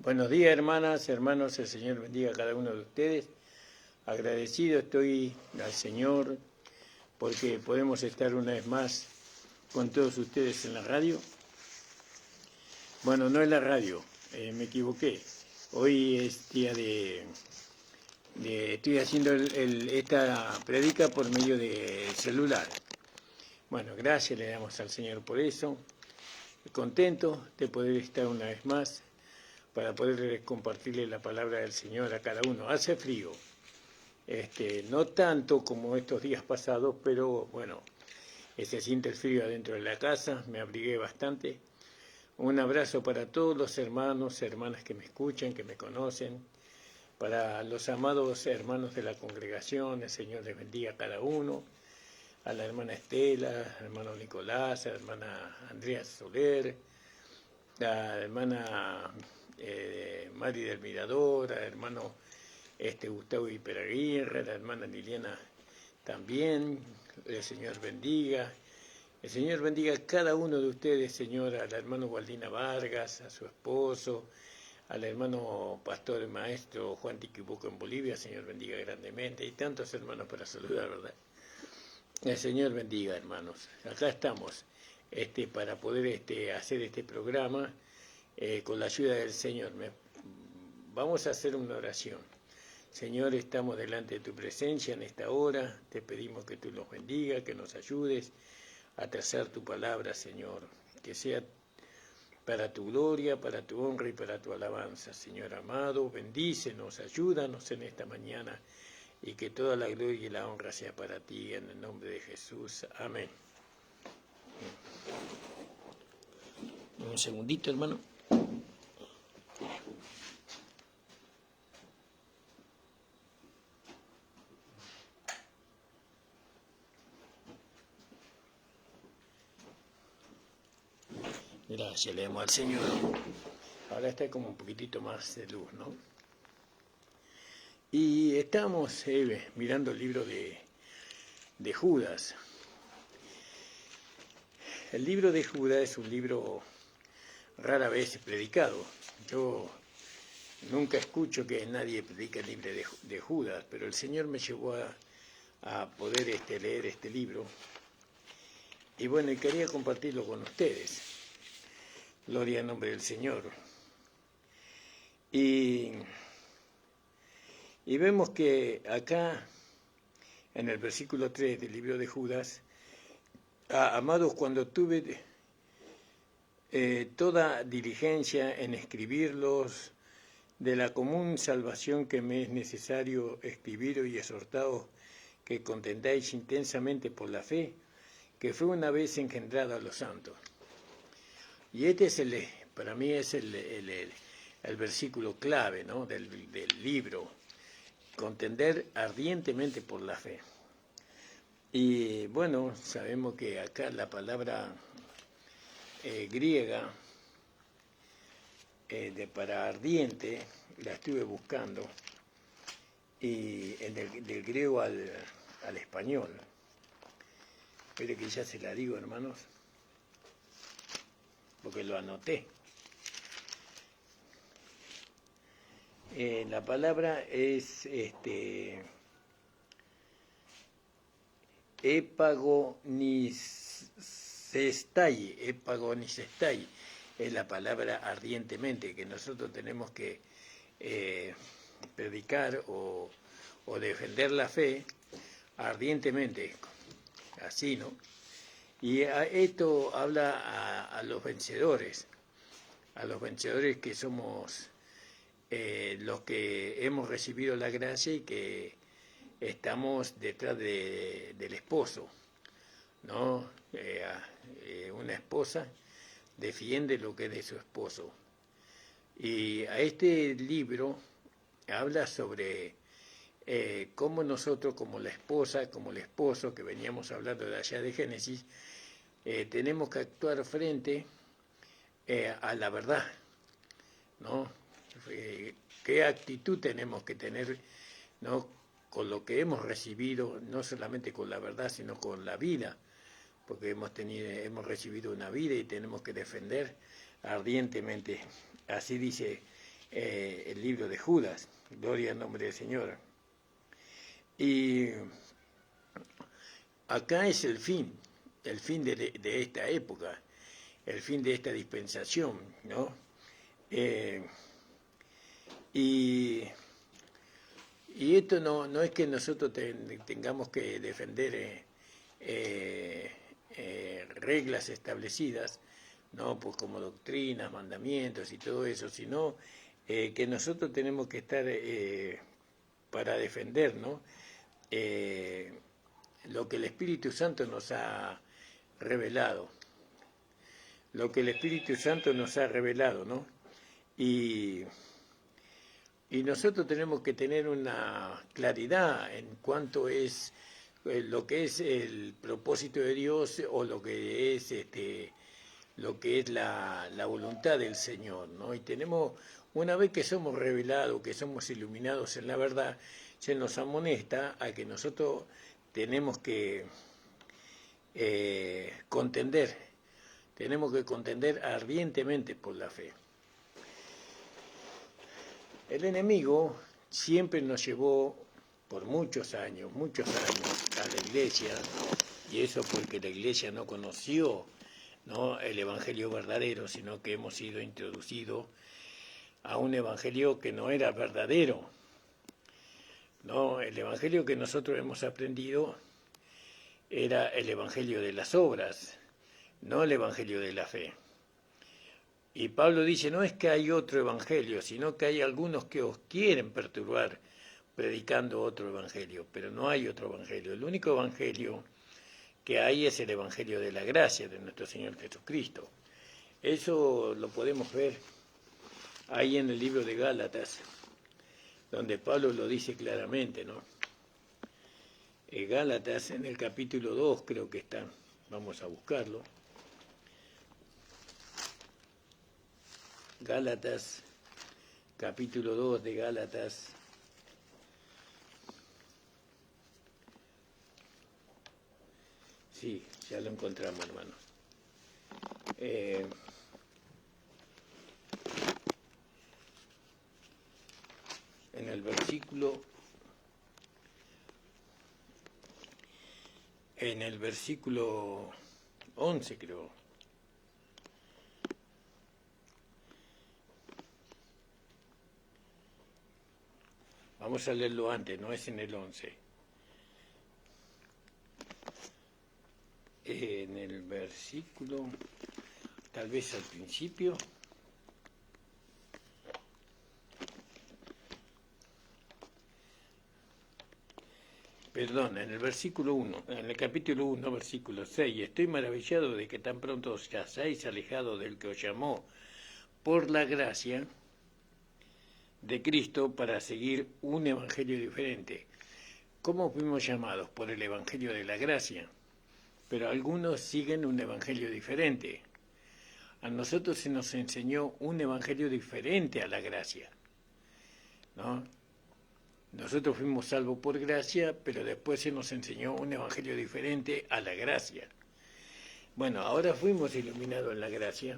Buenos días, hermanas, hermanos, el Señor bendiga a cada uno de ustedes. Agradecido estoy al Señor porque podemos estar una vez más con todos ustedes en la radio. Bueno, no es la radio, me equivoqué. Hoy es día estoy haciendo esta predica por medio del celular. Bueno, gracias le damos al Señor por eso. Contento de poder estar una vez más para poder compartirle la palabra del Señor a cada uno. Hace frío, no tanto como estos días pasados, pero bueno, se siente el frío adentro de la casa, me abrigué bastante. Un abrazo para todos los hermanos, hermanas que me escuchan, que me conocen, para los amados hermanos de la congregación, el Señor les bendiga a cada uno, a la hermana Estela, al hermano Nicolás, a la hermana Andrea Soler, a la hermana Mari del Mirador, al hermano Gustavo Hiperaguirre, a la hermana Liliana también. El Señor bendiga. El Señor bendiga a cada uno de ustedes, Señor, al hermano Waldina Vargas, a su esposo, al hermano pastor y maestro Juan Tiquibuco en Bolivia. Señor bendiga grandemente. Y tantos hermanos para saludar, ¿verdad? El Señor bendiga, hermanos. Acá estamos para poder hacer este programa con la ayuda del Señor. Vamos a hacer una oración. Señor, estamos delante de tu presencia en esta hora. Te pedimos que tú nos bendigas, que nos ayudes a trazar tu palabra, Señor. Que sea para tu gloria, para tu honra y para tu alabanza. Señor amado, bendícenos, ayúdanos en esta mañana y que toda la gloria y la honra sea para ti, en el nombre de Jesús. Amén. Un segundito, hermano. Gracias, le damos al Señor. Ahora está como un poquitito más de luz, ¿no? Y estamos mirando el libro de Judas. El libro de Judas es un libro rara vez predicado. Yo nunca escucho que nadie predique el libro de Judas, pero el Señor me llevó a poder leer este libro. Y bueno, y quería compartirlo con ustedes. Gloria al nombre del Señor. Y vemos que acá, en el versículo 3 del libro de Judas, amados, cuando tuve toda diligencia en escribirlos de la común salvación que me es necesario escribiros y exhortaos que contendáis intensamente por la fe, que fue una vez engendrada a los santos. Y para mí es el versículo clave, ¿no?, del libro, contender ardientemente por la fe. Y bueno, sabemos que acá la palabra griega para ardiente, la estuve buscando, y del griego al español. Espero que ya se la digo, hermanos, porque lo anoté. La palabra es epagonicestai, es la palabra ardientemente, que nosotros tenemos que predicar o defender la fe ardientemente, así, ¿no? Y esto habla a los vencedores que somos los que hemos recibido la gracia y que estamos detrás del esposo, ¿no? Una esposa defiende lo que es de su esposo. Y a este libro habla sobre cómo nosotros, como la esposa, como el esposo, que veníamos hablando de allá de Génesis, tenemos que actuar frente a la verdad, ¿no? ¿Qué actitud tenemos que tener, ¿no?, con lo que hemos recibido, no solamente con la verdad, sino con la vida? Porque hemos recibido una vida y tenemos que defender ardientemente. Así dice el libro de Judas, gloria al nombre del Señor. Y acá es el fin de esta época, el fin de esta dispensación, ¿no? Y esto no es que nosotros tengamos que defender reglas establecidas, ¿no? Pues como doctrinas, mandamientos y todo eso, sino que nosotros tenemos que estar para defender, ¿no? Lo que el Espíritu Santo nos ha revelado, lo que el Espíritu Santo nos ha revelado, ¿no? Y nosotros tenemos que tener una claridad en cuanto es lo que es el propósito de Dios o lo que es la voluntad del Señor, ¿no? Y tenemos, una vez que somos revelados, que somos iluminados en la verdad, se nos amonesta a que nosotros tenemos que contender ardientemente por la fe. El enemigo siempre nos llevó por muchos años a la iglesia, y eso porque la iglesia no conoció, ¿no?, el evangelio verdadero, sino que hemos sido introducidos a un evangelio que no era verdadero, ¿no? El evangelio que nosotros hemos aprendido era el evangelio de las obras, no el evangelio de la fe. Y Pablo dice, no es que hay otro evangelio, sino que hay algunos que os quieren perturbar predicando otro evangelio, pero no hay otro evangelio. El único evangelio que hay es el evangelio de la gracia de nuestro Señor Jesucristo. Eso lo podemos ver ahí en el libro de Gálatas, donde Pablo lo dice claramente, ¿no? Gálatas en el capítulo 2 creo que está, vamos a buscarlo. Gálatas, capítulo 2 de Gálatas. Sí, ya lo encontramos, hermano. En el versículo 11, creo. Vamos a leerlo antes, no es en el 11. En el versículo, tal vez al principio. Perdón, en el versículo 1, en el capítulo 1, versículo 6, estoy maravillado de que tan pronto os hayáis alejado del que os llamó por la gracia de Cristo para seguir un evangelio diferente. ¿Cómo fuimos llamados? Por el evangelio de la gracia, pero algunos siguen un evangelio diferente. A nosotros se nos enseñó un evangelio diferente a la gracia, ¿no? Nosotros fuimos salvos por gracia, pero después se nos enseñó un evangelio diferente a la gracia. Bueno, ahora fuimos iluminados en la gracia,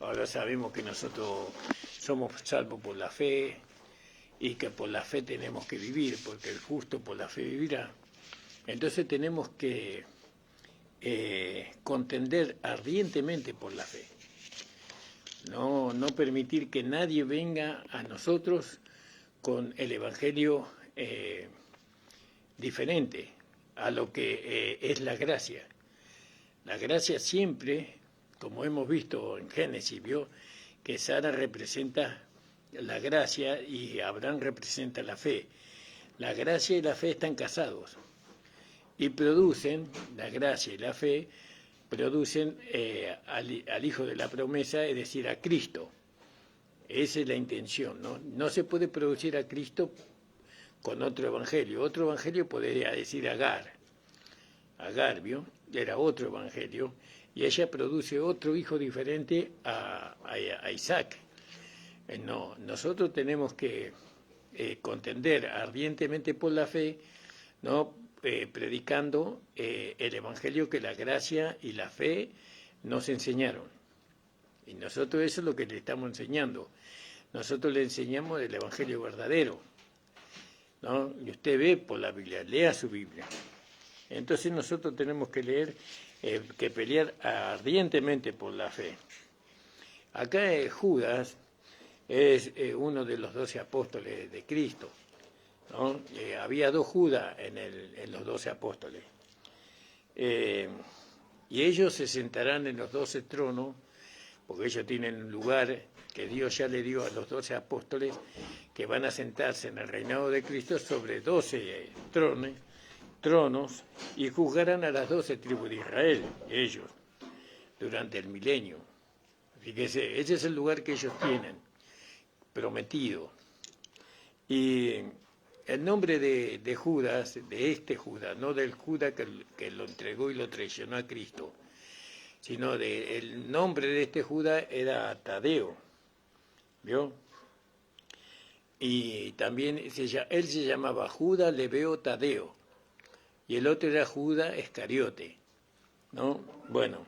ahora sabemos que nosotros somos salvos por la fe y que por la fe tenemos que vivir, porque el justo por la fe vivirá. Entonces tenemos que contender ardientemente por la fe. No permitir que nadie venga a nosotros con el evangelio diferente a lo que es la gracia. La gracia siempre, como hemos visto en Génesis, vio que Sara representa la gracia y Abraham representa la fe. La gracia y la fe están casados y producen, la gracia y la fe, producen al hijo de la promesa, es decir, a Cristo. Esa es la intención, ¿no? No se puede producir a Cristo con otro evangelio. Otro evangelio podría decir Agar. Agar, ¿vio? Era otro evangelio. Y ella produce otro hijo diferente a Isaac. No, nosotros tenemos que contender ardientemente por la fe, ¿no? Predicando el evangelio que la gracia y la fe nos enseñaron. Y nosotros eso es lo que le estamos enseñando. nosotros le enseñamos el Evangelio verdadero, ¿no? Y usted ve por la Biblia, lea su Biblia. Entonces nosotros tenemos que leer, que pelear ardientemente por la fe. Acá Judas es uno de los 12 apóstoles de Cristo, ¿no? Había 2 Judas en los 12 apóstoles. Y ellos se sentarán en los 12 tronos, porque ellos tienen un lugar que Dios ya le dio a los 12 apóstoles, que van a sentarse en el reinado de Cristo sobre 12 tronos, y juzgarán a las 12 tribus de Israel, ellos, durante el milenio. Fíjese, ese es el lugar que ellos tienen, prometido. Y el nombre de Judas, de este Judas, no del Judas que lo entregó y lo traicionó a Cristo, sino el nombre de este Judas era Tadeo, ¿vio? Y también él se llamaba Judas Lebeo Tadeo, y el otro era Judas Iscariote, ¿no? Bueno,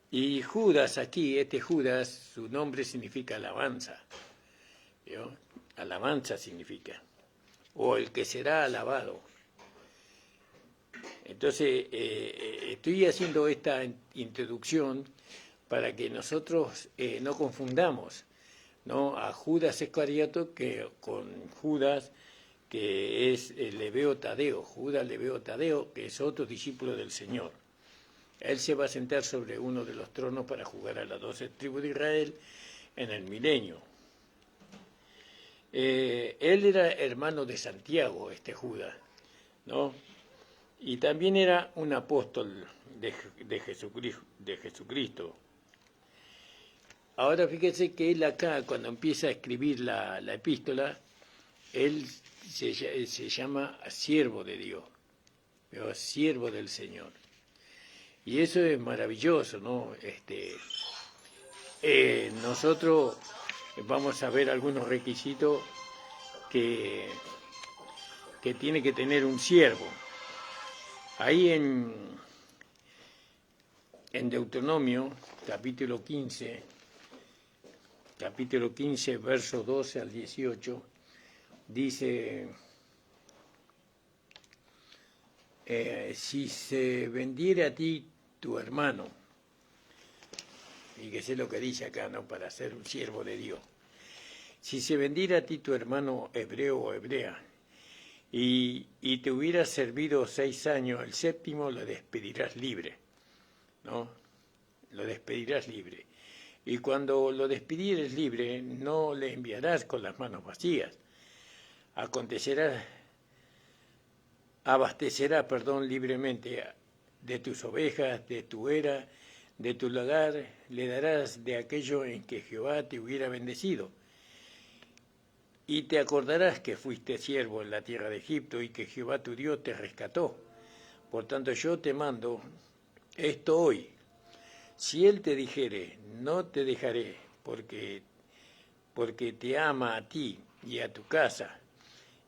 y Judas aquí, este Judas, su nombre significa alabanza, ¿vio? Alabanza significa, o el que será alabado. Entonces, estoy haciendo esta introducción para que nosotros no confundamos, ¿no?, a Judas Iscariote con Judas, que es Lebeo Tadeo, Judas Lebeo Tadeo, que es otro discípulo del Señor. Él se va a sentar sobre uno de los tronos para juzgar a las 12 tribus de Israel en el milenio. Él era hermano de Santiago, este Judas, ¿no? Y también era un apóstol de Jesucristo. Ahora fíjese que él acá, cuando empieza a escribir la epístola, él se llama siervo de Dios, pero siervo del Señor. Y eso es maravilloso, ¿no? Nosotros vamos a ver algunos requisitos que tiene que tener un siervo. Ahí en Deuteronomio, capítulo 15, versos 12 al 18, dice, si se vendiere a ti tu hermano, y que sé lo que dice acá, ¿no?, para ser un siervo de Dios, si se vendiera a ti tu hermano hebreo o hebrea, y te hubiera servido 6 años, el 7º lo despedirás libre, ¿no? Lo despedirás libre. Y cuando lo despidieres libre, no le enviarás con las manos vacías. Abastecerá libremente de tus ovejas, de tu era, de tu lagar, le darás de aquello en que Jehová te hubiera bendecido. Y te acordarás que fuiste siervo en la tierra de Egipto y que Jehová tu Dios te rescató. Por tanto, yo te mando esto hoy. Si él te dijere, no te dejaré, porque te ama a ti y a tu casa,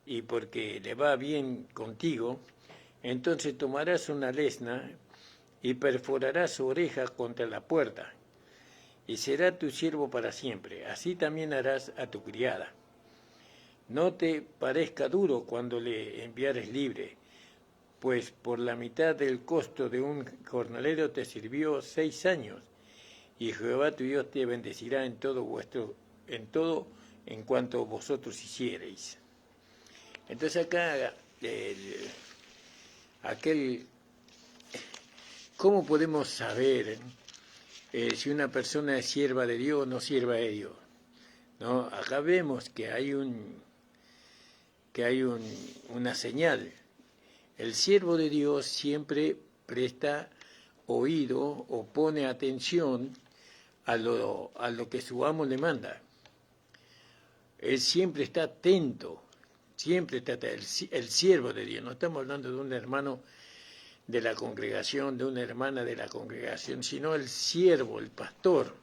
y porque le va bien contigo, entonces tomarás una lesna y perforarás su oreja contra la puerta, y será tu siervo para siempre. Así también harás a tu criada. No te parezca duro cuando le enviares libre, pues por la mitad del costo de un jornalero te sirvió 6 años, y Jehová tu Dios te bendecirá en todo en cuanto vosotros hiciereis. Entonces acá, ¿cómo podemos saber si una persona es sierva de Dios o no sierva de Dios? ¿No? Acá vemos que hay una señal. El siervo de Dios siempre presta oído o pone atención a lo que su amo le manda. Él siempre está atento, el siervo de Dios. No estamos hablando de un hermano de la congregación, de una hermana de la congregación, sino el siervo, el pastor,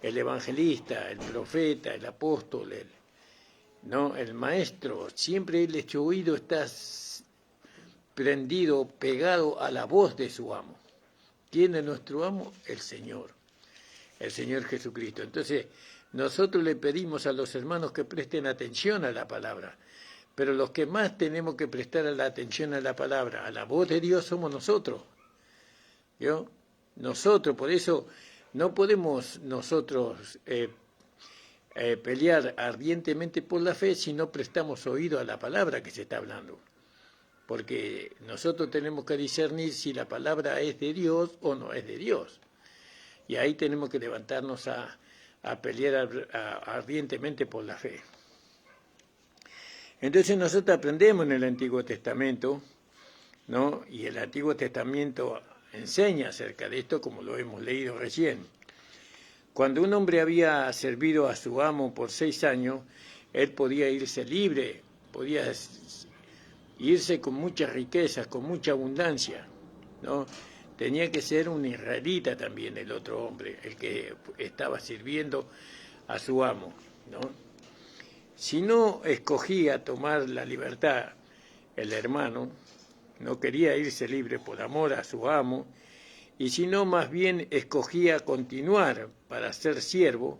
el evangelista, el profeta, el apóstol, el maestro. Siempre su oído está prendido, pegado a la voz de su amo. ¿Quién es nuestro amo? El Señor Jesucristo. Entonces, nosotros le pedimos a los hermanos que presten atención a la palabra, pero los que más tenemos que prestar la atención a la palabra, a la voz de Dios, somos nosotros. ¿Yo? Nosotros, por eso no podemos nosotros pelear ardientemente por la fe si no prestamos oído a la palabra que se está hablando. Porque nosotros tenemos que discernir si la palabra es de Dios o no es de Dios. Y ahí tenemos que levantarnos a pelear ardientemente por la fe. Entonces nosotros aprendemos en el Antiguo Testamento, ¿no? Y el Antiguo Testamento enseña acerca de esto, como lo hemos leído recién. Cuando un hombre había servido a su amo por 6 años, él podía irse libre, podía irse con muchas riquezas, con mucha abundancia, ¿no? Tenía que ser un israelita también el otro hombre, el que estaba sirviendo a su amo, ¿no? Si no escogía tomar la libertad, el hermano no quería irse libre por amor a su amo, y si no más bien escogía continuar para ser siervo,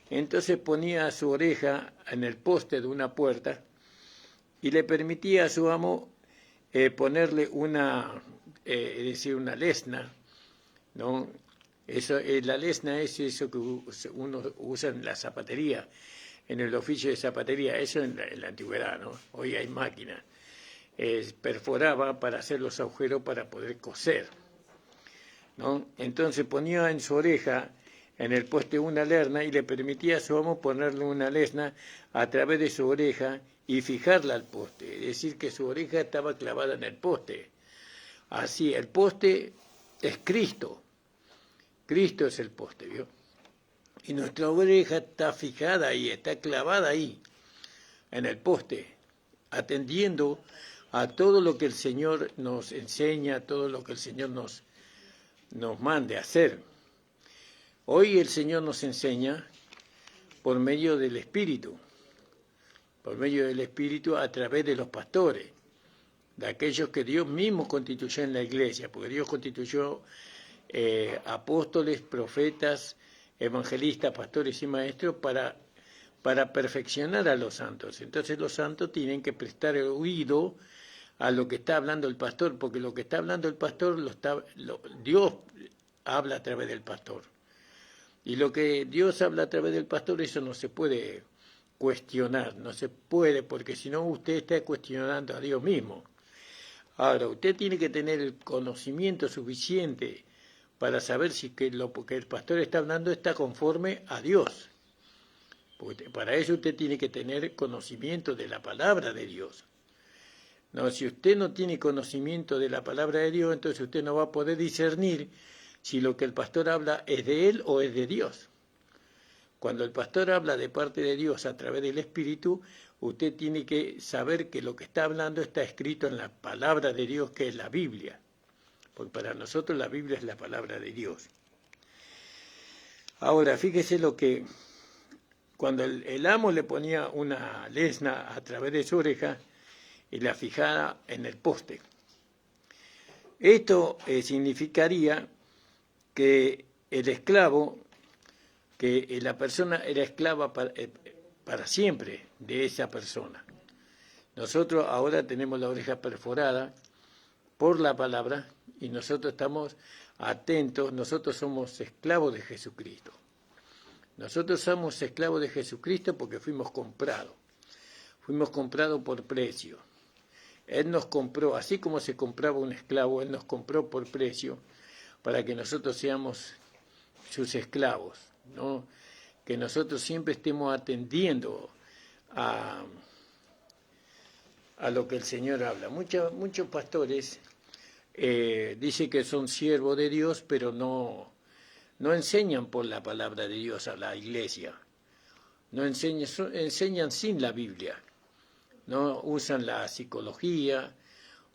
entonces ponía su oreja en el poste de una puerta y le permitía a su amo ponerle una lesna, ¿no? Eso, la lesna es eso que uno usa en la zapatería, en el oficio de zapatería, eso en la antigüedad, ¿no? Hoy hay máquinas. Perforaba para hacer los agujeros para poder coser, ¿no? Entonces ponía en su oreja, en el poste, una lerna y le permitía a su amo ponerle una lesna a través de su oreja y fijarla al poste, es decir, que su oreja estaba clavada en el poste. Así, el poste es Cristo. Cristo es el poste, ¿vio? Y nuestra oreja está fijada ahí, está clavada ahí, en el poste, atendiendo a todo lo que el Señor nos enseña, todo lo que el Señor nos mande a hacer. Hoy el Señor nos enseña por medio del Espíritu, a través de los pastores, de aquellos que Dios mismo constituyó en la iglesia, porque Dios constituyó apóstoles, profetas, evangelistas, pastores y maestros para perfeccionar a los santos. Entonces los santos tienen que prestar oído a lo que está hablando el pastor, porque lo que está hablando el pastor Dios habla a través del pastor. Y lo que Dios habla a través del pastor, eso no se puede cuestionar, no se puede, porque si no usted está cuestionando a Dios mismo. Ahora, usted tiene que tener el conocimiento suficiente para saber si lo que el pastor está hablando está conforme a Dios. Porque para eso usted tiene que tener conocimiento de la palabra de Dios. No, si usted no tiene conocimiento de la palabra de Dios, entonces usted no va a poder discernir si lo que el pastor habla es de él o es de Dios. Cuando el pastor habla de parte de Dios a través del Espíritu, usted tiene que saber que lo que está hablando está escrito en la palabra de Dios, que es la Biblia. Porque para nosotros la Biblia es la palabra de Dios. Ahora, fíjese lo que, cuando el amo le ponía una lesna a través de su oreja y la fijaba en el poste. Esto significaría que el esclavo, que la persona era esclava para siempre de esa persona. Nosotros ahora tenemos la oreja perforada por la palabra y nosotros estamos atentos, nosotros somos esclavos de Jesucristo. Nosotros somos esclavos de Jesucristo porque fuimos comprados por precio. Él nos compró, así como se compraba un esclavo, Él nos compró por precio para que nosotros seamos sus esclavos, ¿no? Que nosotros siempre estemos atendiendo a lo que el Señor habla. Muchos pastores dicen que son siervos de Dios, pero no enseñan por la palabra de Dios a la iglesia. No enseñan sin la Biblia. No usan la psicología,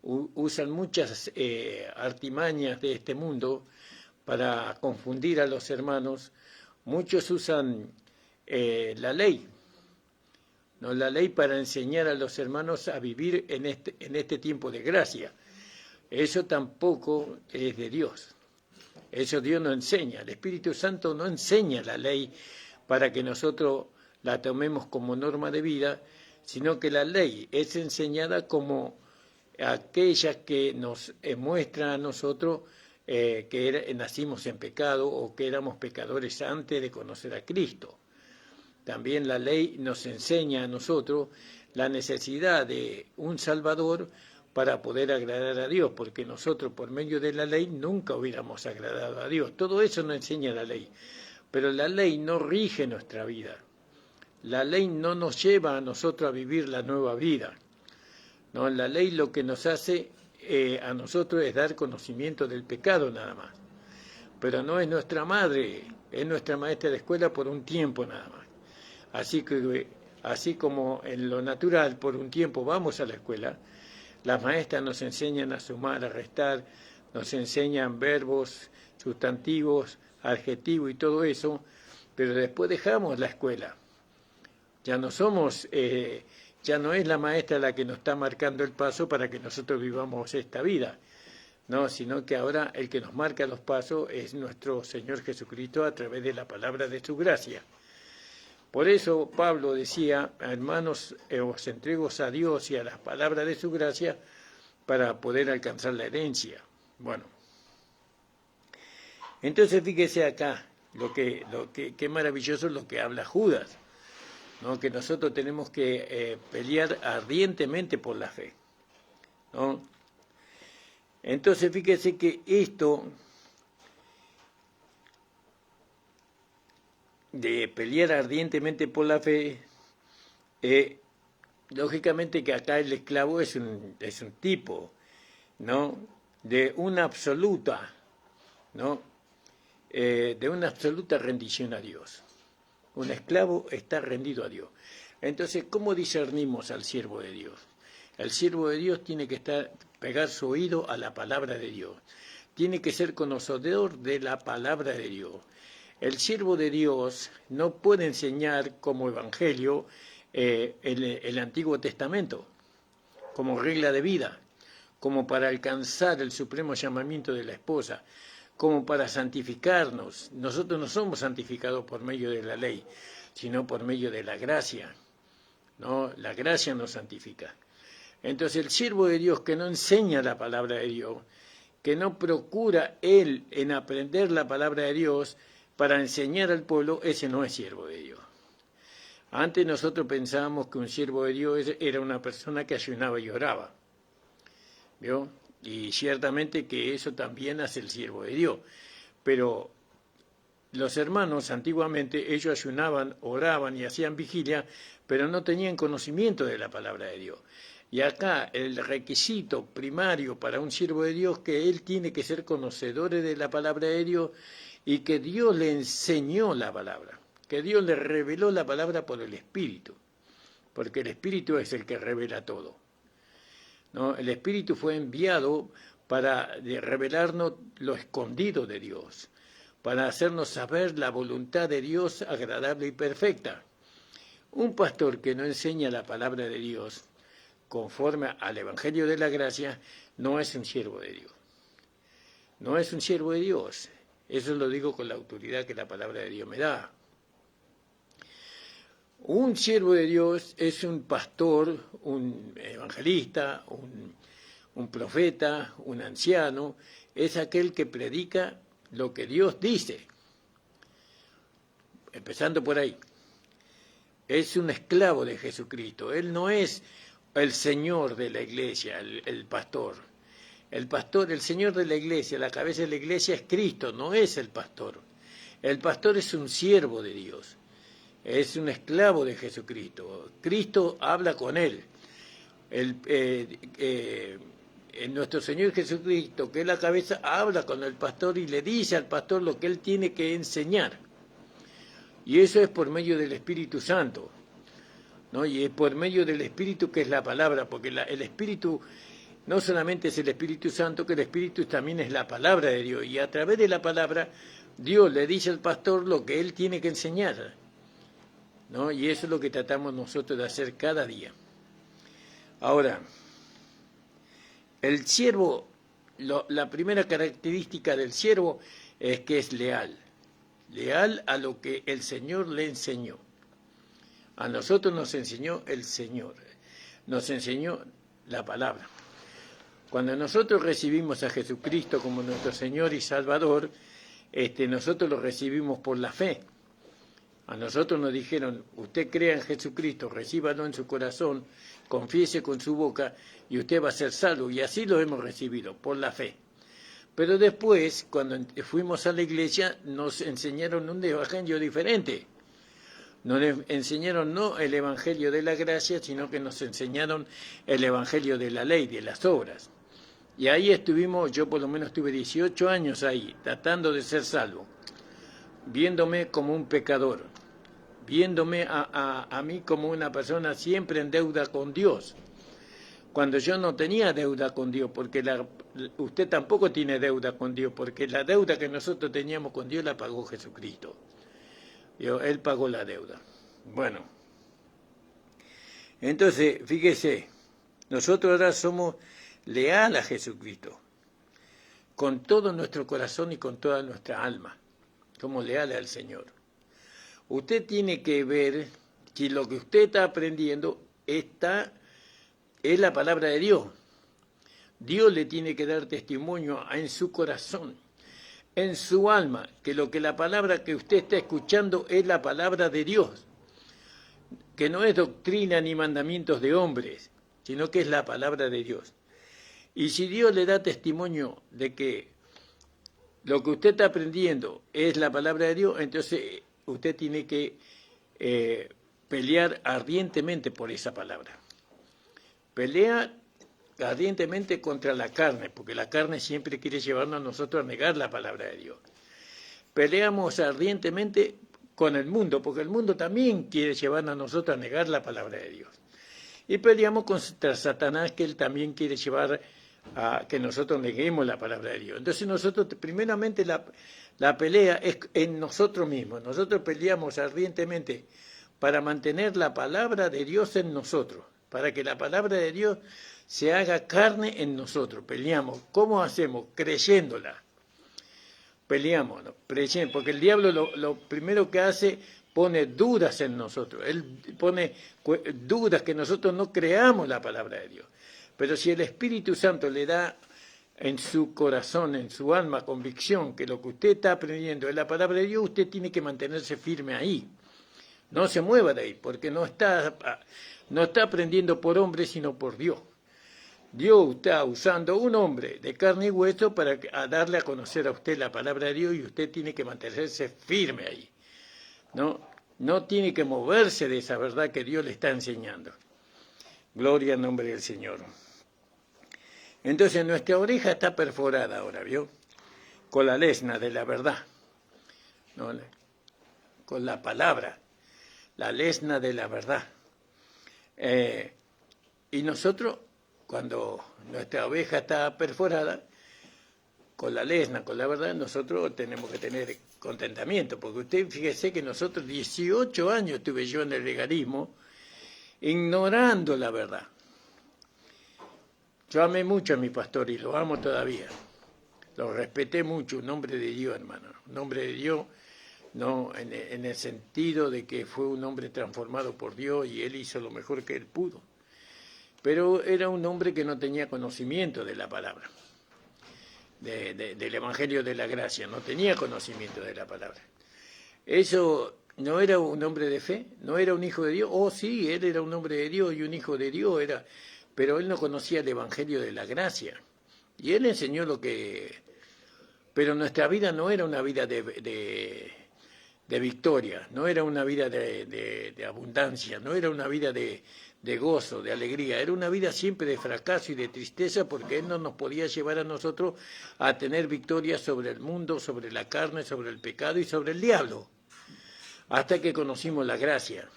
usan muchas artimañas de este mundo para confundir a los hermanos. Muchos usan la ley, ¿no? La ley para enseñar a los hermanos a vivir en este tiempo de gracia. Eso tampoco es de Dios. Eso Dios no enseña. El Espíritu Santo no enseña la ley para que nosotros la tomemos como norma de vida, sino que la ley es enseñada como aquella que nos muestra a nosotros que nacimos en pecado o que éramos pecadores antes de conocer a Cristo. También la ley nos enseña a nosotros la necesidad de un Salvador para poder agradar a Dios, porque nosotros por medio de la ley nunca hubiéramos agradado a Dios. Todo eso nos enseña la ley, pero la ley no rige nuestra vida. La ley no nos lleva a nosotros a vivir la nueva vida. No, la ley lo que nos hace a nosotros es dar conocimiento del pecado nada más. Pero no es nuestra madre, es nuestra maestra de escuela por un tiempo nada más. Así como en lo natural por un tiempo vamos a la escuela, las maestras nos enseñan a sumar, a restar, nos enseñan verbos, sustantivos, adjetivos y todo eso, pero después dejamos la escuela. Ya no somos, ya no es la maestra la que nos está marcando el paso para que nosotros vivamos esta vida, no, sino que ahora el que nos marca los pasos es nuestro Señor Jesucristo a través de la palabra de su gracia. Por eso Pablo decía, hermanos, os entrego a Dios y a las palabras de su gracia para poder alcanzar la herencia. Bueno, entonces fíjese acá, qué maravilloso es lo que habla Judas, ¿no? Que nosotros tenemos que pelear ardientemente por la fe, ¿no? Entonces fíjese que esto de pelear ardientemente por la fe, lógicamente que acá el esclavo es un tipo, ¿no? De una absoluta, ¿no? De una absoluta rendición a Dios. Un esclavo está rendido a Dios. Entonces, ¿cómo discernimos al siervo de Dios? El siervo de Dios tiene que pegar su oído a la palabra de Dios. Tiene que ser conocedor de la palabra de Dios. El siervo de Dios no puede enseñar como evangelio el Antiguo Testamento, como regla de vida, como para alcanzar el supremo llamamiento de la esposa, como para santificarnos. Nosotros no somos santificados por medio de la ley, sino por medio de la gracia, ¿no? La gracia nos santifica. Entonces el siervo de Dios que no enseña la palabra de Dios, que no procura él en aprender la palabra de Dios para enseñar al pueblo, ese no es siervo de Dios. Antes nosotros pensábamos que un siervo de Dios era una persona que ayunaba y oraba, ¿vio? Y ciertamente que eso también hace el siervo de Dios. Pero los hermanos antiguamente, ellos ayunaban, oraban y hacían vigilia, pero no tenían conocimiento de la palabra de Dios. Y acá el requisito primario para un siervo de Dios, que él tiene que ser conocedor de la palabra de Dios y que Dios le enseñó la palabra, que Dios le reveló la palabra por el Espíritu, porque el Espíritu es el que revela todo, ¿no? El Espíritu fue enviado para revelarnos lo escondido de Dios, para hacernos saber la voluntad de Dios agradable y perfecta. Un pastor que no enseña la palabra de Dios conforme al Evangelio de la Gracia no es un siervo de Dios. No es un siervo de Dios. Eso lo digo con la autoridad que la palabra de Dios me da. Un siervo de Dios es un pastor, un evangelista, un profeta, un anciano, es aquel que predica lo que Dios dice. Empezando por ahí. Es un esclavo de Jesucristo. Él no es el señor de la iglesia, el pastor. El pastor, el señor de la iglesia, la cabeza de la iglesia es Cristo, no es el pastor. El pastor es un siervo de Dios. Es un esclavo de Jesucristo. Cristo habla con él. Nuestro Señor Jesucristo, que es la cabeza, habla con el pastor y le dice al pastor lo que él tiene que enseñar. Y eso es por medio del Espíritu Santo, ¿no? Y es por medio del Espíritu que es la palabra, porque el Espíritu no solamente es el Espíritu Santo, que el Espíritu también es la palabra de Dios. Y a través de la palabra, Dios le dice al pastor lo que él tiene que enseñar, ¿no? Y eso es lo que tratamos nosotros de hacer cada día. Ahora, el siervo, la primera característica del siervo es que es leal. leal a lo que el Señor le enseñó. A nosotros nos enseñó el Señor, nos enseñó la palabra. Cuando nosotros recibimos a Jesucristo como nuestro Señor y Salvador, nosotros lo recibimos por la fe. A nosotros nos dijeron, usted crea en Jesucristo, recíbalo en su corazón, confiese con su boca y usted va a ser salvo. Y así lo hemos recibido, por la fe. Pero después, cuando fuimos a la iglesia, nos enseñaron un evangelio diferente. Nos enseñaron no el evangelio de la gracia, sino que nos enseñaron el evangelio de la ley, de las obras. Y ahí estuvimos, yo por lo menos estuve 18 años ahí, tratando de ser salvo, viéndome como un pecador, viéndome a mí como una persona siempre en deuda con Dios, cuando yo no tenía deuda con Dios, porque usted tampoco tiene deuda con Dios, porque la deuda que nosotros teníamos con Dios la pagó Jesucristo. Él pagó la deuda. Bueno, entonces, fíjese, nosotros ahora somos leales a Jesucristo, con todo nuestro corazón y con toda nuestra alma, somos leales al Señor. Usted tiene que ver si lo que usted está aprendiendo es la palabra de Dios. Dios le tiene que dar testimonio en su corazón, en su alma, que la palabra que usted está escuchando es la palabra de Dios, que no es doctrina ni mandamientos de hombres, sino que es la palabra de Dios. Y si Dios le da testimonio de que lo que usted está aprendiendo es la palabra de Dios, entonces usted tiene que pelear ardientemente por esa palabra. Pelea ardientemente contra la carne, porque la carne siempre quiere llevarnos a nosotros a negar la palabra de Dios. Peleamos ardientemente con el mundo, porque el mundo también quiere llevarnos a nosotros a negar la palabra de Dios. Y peleamos contra Satanás, que él también quiere llevar a que nosotros neguemos la palabra de Dios. Entonces nosotros, primeramente, la pelea es en nosotros mismos. Nosotros peleamos ardientemente para mantener la palabra de Dios en nosotros, para que la palabra de Dios se haga carne en nosotros. Peleamos. ¿Cómo hacemos? Creyéndola. Peleamos, ¿no? Porque el diablo lo primero que hace, pone dudas en nosotros. Él pone dudas que nosotros no creamos la palabra de Dios. Pero si el Espíritu Santo le da en su corazón, en su alma, convicción que lo que usted está aprendiendo es la palabra de Dios, usted tiene que mantenerse firme ahí. No se mueva de ahí, porque no está aprendiendo por hombre, sino por Dios. Dios está usando un hombre de carne y hueso para darle a conocer a usted la palabra de Dios, y usted tiene que mantenerse firme ahí. No tiene que moverse de esa verdad que Dios le está enseñando. Gloria al nombre del Señor. Entonces nuestra oreja está perforada ahora, ¿vio? Con la lesna de la verdad, ¿no? Con la palabra, la lesna de la verdad. Y nosotros, cuando nuestra oreja está perforada, con la lesna, con la verdad, nosotros tenemos que tener contentamiento, porque usted fíjese que nosotros 18 años estuve yo en el legalismo, ignorando la verdad. Yo amé mucho a mi pastor y lo amo todavía. Lo respeté mucho, un hombre de Dios, hermano. Un hombre de Dios, no en el sentido de que fue un hombre transformado por Dios y él hizo lo mejor que él pudo. Pero era un hombre que no tenía conocimiento de la palabra, del Evangelio de la Gracia, no tenía conocimiento de la palabra. Eso no era un hombre de fe, no era un hijo de Dios. Oh, sí, él era un hombre de Dios y un hijo de Dios era, pero él no conocía el Evangelio de la Gracia. Y él enseñó lo que... Pero nuestra vida no era una vida de victoria, no era una vida de abundancia, no era una vida de gozo, de alegría, era una vida siempre de fracaso y de tristeza, porque él no nos podía llevar a nosotros a tener victoria sobre el mundo, sobre la carne, sobre el pecado y sobre el diablo. Hasta que conocimos la gracia,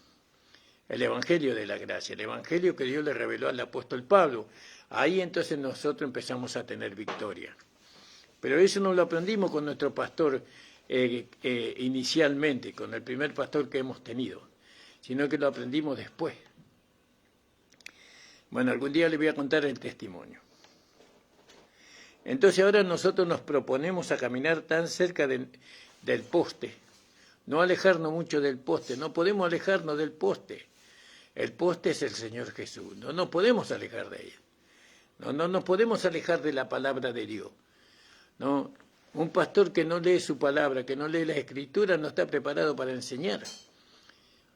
el Evangelio de la Gracia, el Evangelio que Dios le reveló al apóstol Pablo. Ahí entonces nosotros empezamos a tener victoria. Pero eso no lo aprendimos con nuestro pastor inicialmente, con el primer pastor que hemos tenido, sino que lo aprendimos después. Bueno, algún día le voy a contar el testimonio. Entonces ahora nosotros nos proponemos a caminar tan cerca del poste, no alejarnos mucho del poste, no podemos alejarnos del poste. El poste es el Señor Jesús, no nos podemos alejar de ella. No nos podemos alejar de la palabra de Dios. ¿No? Un pastor que no lee su palabra, que no lee la Escritura, no está preparado para enseñar.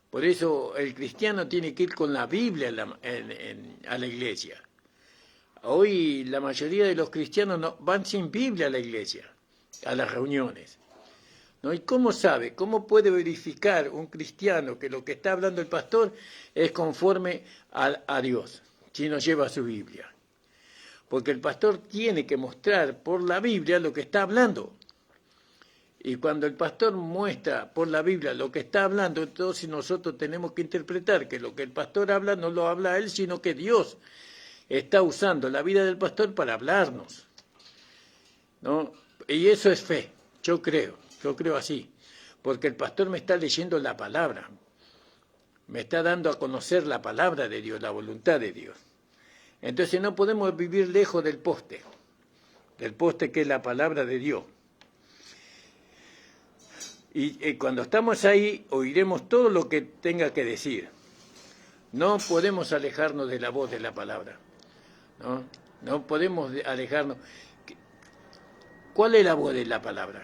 Por eso el cristiano tiene que ir con la Biblia a la iglesia. Hoy la mayoría de los cristianos van sin Biblia a la iglesia, a las reuniones. ¿No? ¿Y cómo sabe? ¿Cómo puede verificar un cristiano que lo que está hablando el pastor es conforme a Dios, si no lleva su Biblia? Porque el pastor tiene que mostrar por la Biblia lo que está hablando. Y cuando el pastor muestra por la Biblia lo que está hablando, entonces nosotros tenemos que interpretar que lo que el pastor habla no lo habla él, sino que Dios está usando la vida del pastor para hablarnos. ¿No? Y eso es fe, yo creo así. Porque el pastor me está leyendo la palabra, me está dando a conocer la palabra de Dios, la voluntad de Dios. Entonces no podemos vivir lejos del poste que es la palabra de Dios. Y cuando estamos ahí, oiremos todo lo que tenga que decir. No podemos alejarnos de la voz de la palabra. No podemos alejarnos. ¿Cuál es la voz de la palabra?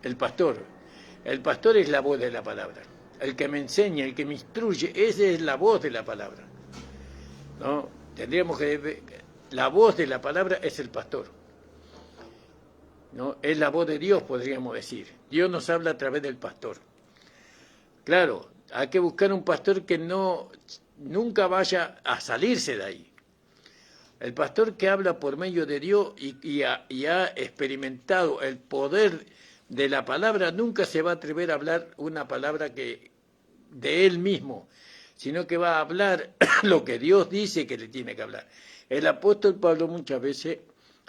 El pastor. El pastor es la voz de la palabra. El que me enseña, el que me instruye, esa es la voz de la palabra. ¿No? Tendríamos que... La voz de la palabra es el pastor. ¿No? Es la voz de Dios, podríamos decir. Dios nos habla a través del pastor. Claro, hay que buscar un pastor que nunca vaya a salirse de ahí. El pastor que habla por medio de Dios y ha experimentado el poder de la palabra, nunca se va a atrever a hablar una palabra que de él mismo, sino que va a hablar lo que Dios dice que le tiene que hablar. El apóstol Pablo muchas veces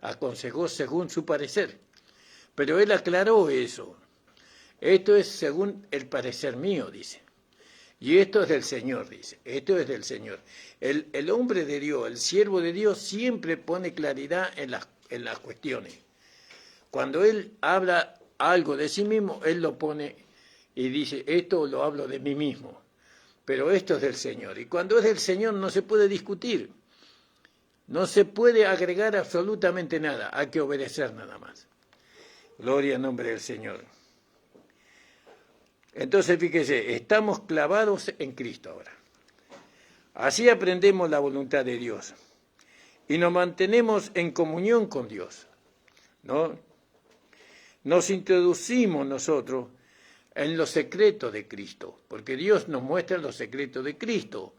aconsejó según su parecer, pero él aclaró eso. Esto es según el parecer mío, dice. Y esto es del Señor, dice. Esto es del Señor. El hombre de Dios, el siervo de Dios, siempre pone claridad en las cuestiones. Cuando él habla algo de sí mismo, él lo pone y dice, esto lo hablo de mí mismo. Pero esto es del Señor. Y cuando es del Señor no se puede discutir. No se puede agregar absolutamente nada. Hay que obedecer nada más. Gloria al nombre del Señor. Entonces, fíjese, estamos clavados en Cristo ahora. Así aprendemos la voluntad de Dios y nos mantenemos en comunión con Dios, ¿no? Nos introducimos nosotros en los secretos de Cristo, porque Dios nos muestra los secretos de Cristo,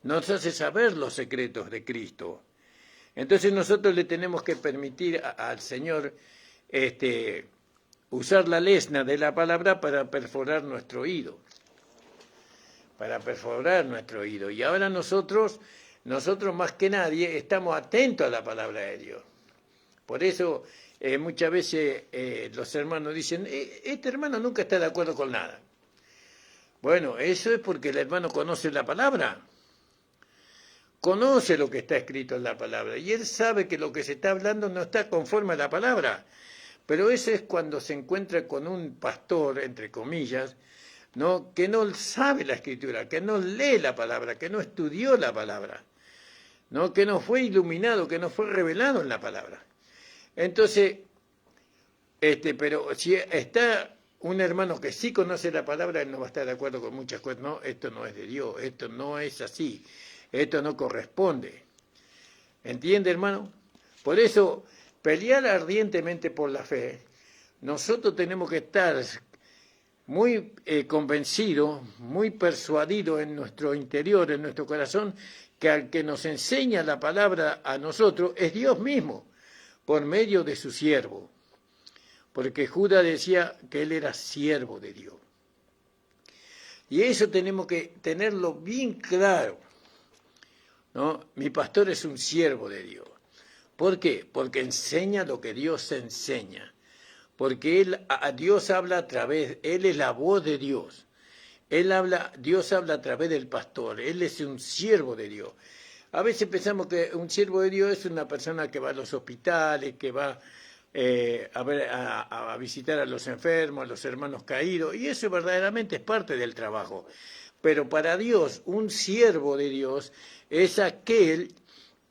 nos hace saber los secretos de Cristo. Entonces nosotros le tenemos que permitir al Señor usar la lesna de la palabra para perforar nuestro oído. Y ahora nosotros más que nadie estamos atentos a la palabra de Dios. Por eso muchas veces los hermanos dicen, este hermano nunca está de acuerdo con nada. Bueno, eso es porque el hermano conoce la palabra. Conoce lo que está escrito en la palabra. Y él sabe que lo que se está hablando no está conforme a la palabra. Pero eso es cuando se encuentra con un pastor, entre comillas, ¿no? Que no sabe la Escritura, que no lee la palabra, que no estudió la palabra, ¿no? Que no fue iluminado, que no fue revelado en la palabra. Entonces, pero si está un hermano que sí conoce la palabra, él no va a estar de acuerdo con muchas cosas. No, esto no es de Dios, esto no es así, esto no corresponde. ¿Entiende, hermano? Por eso, pelear ardientemente por la fe, nosotros tenemos que estar muy convencidos, muy persuadidos en nuestro interior, en nuestro corazón, que al que nos enseña la palabra a nosotros es Dios mismo, por medio de su siervo. Porque Judas decía que él era siervo de Dios. Y eso tenemos que tenerlo bien claro, ¿no? Mi pastor es un siervo de Dios. ¿Por qué? Porque enseña lo que Dios enseña. Porque Dios habla a través, Él es la voz de Dios. Dios habla a través del pastor, Él es un siervo de Dios. A veces pensamos que un siervo de Dios es una persona que va a los hospitales, que va a visitar a los enfermos, a los hermanos caídos, y eso verdaderamente es parte del trabajo. Pero para Dios, un siervo de Dios es aquel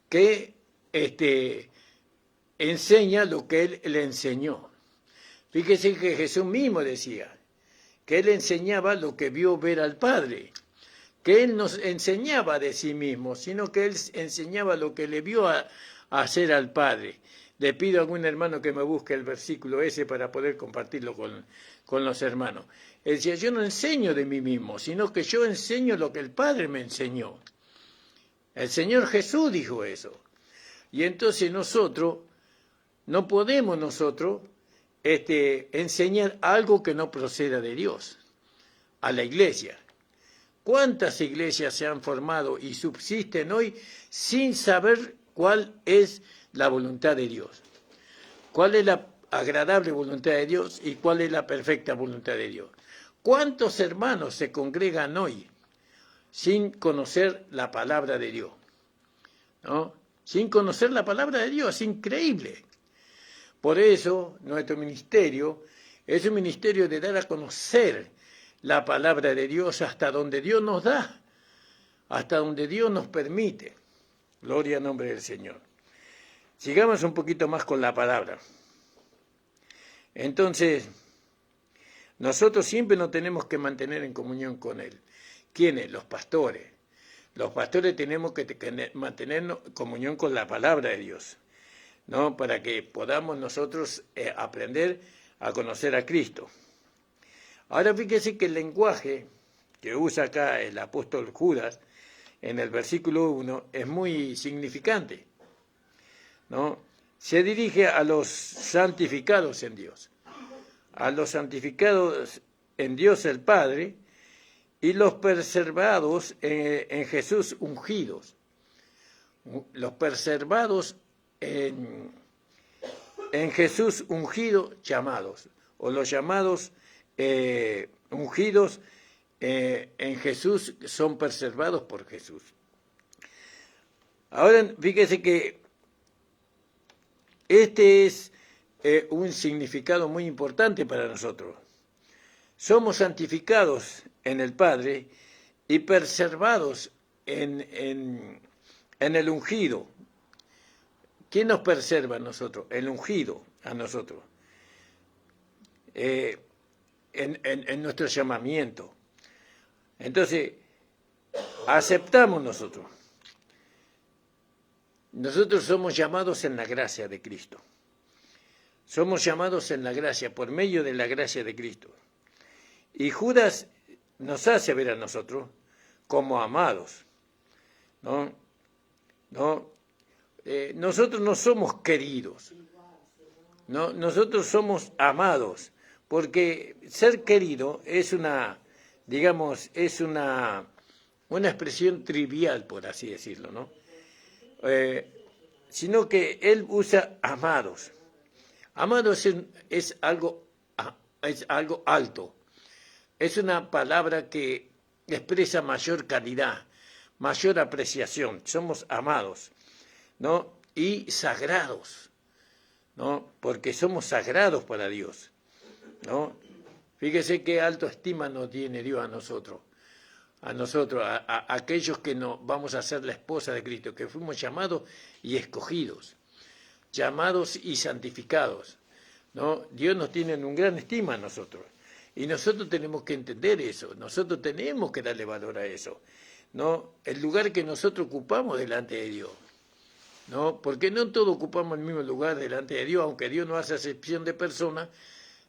que enseña lo que Él le enseñó. Fíjese que Jesús mismo decía que Él enseñaba lo que vio ver al Padre, que Él nos enseñaba de sí mismo, sino que Él enseñaba lo que le vio a hacer al Padre. Le pido a algún hermano que me busque el versículo ese para poder compartirlo con los hermanos. Él decía, yo no enseño de mí mismo, sino que yo enseño lo que el Padre me enseñó. El Señor Jesús dijo eso. Y entonces no podemos enseñar algo que no proceda de Dios a la iglesia. ¿Cuántas iglesias se han formado y subsisten hoy sin saber cuál es la voluntad de Dios? ¿Cuál es la agradable voluntad de Dios y cuál es la perfecta voluntad de Dios? ¿Cuántos hermanos se congregan hoy sin conocer la palabra de Dios? ¿No? Sin conocer la palabra de Dios, es increíble. Por eso nuestro ministerio es un ministerio de dar a conocer la palabra de Dios hasta donde Dios nos da, hasta donde Dios nos permite. Gloria al nombre del Señor. Sigamos un poquito más con la palabra. Entonces, nosotros siempre nos tenemos que mantener en comunión con Él. ¿Quiénes? Los pastores. Los pastores tenemos que mantener comunión con la palabra de Dios, ¿no? Para que podamos nosotros aprender a conocer a Cristo. Ahora fíjese que el lenguaje que usa acá el apóstol Judas en el versículo 1 es muy significante, ¿no? Se dirige a los santificados en Dios, a los santificados en Dios el Padre y los preservados en Jesús ungidos. Los preservados en Jesús ungido llamados, o los llamados ungidos en Jesús son preservados por Jesús. Ahora fíjese que este es un significado muy importante para nosotros. Somos santificados en el Padre y preservados en el ungido. ¿Quién nos preserva a nosotros? El ungido a nosotros. En nuestro llamamiento. Entonces, aceptamos nosotros. Nosotros somos llamados en la gracia de Cristo. Somos llamados en la gracia, por medio de la gracia de Cristo. Y Judas nos hace ver a nosotros como amados, ¿no? Nosotros no somos queridos, ¿no? Nosotros somos amados, porque ser querido es una expresión trivial, por así decirlo, ¿no? Sino que él usa amados. Amados es algo alto. Es una palabra que expresa mayor calidad, mayor apreciación. Somos amados, ¿no? Y sagrados, ¿no? Porque somos sagrados para Dios, ¿no? Fíjese qué alta estima nos tiene Dios a nosotros, a aquellos que vamos a ser la esposa de Cristo, que fuimos llamados y escogidos, llamados y santificados, ¿no? Dios nos tiene en un gran estima a nosotros. Y nosotros tenemos que entender eso, nosotros tenemos que darle valor a eso, ¿no? El lugar que nosotros ocupamos delante de Dios, ¿no? Porque no todos ocupamos el mismo lugar delante de Dios, aunque Dios no hace acepción de personas,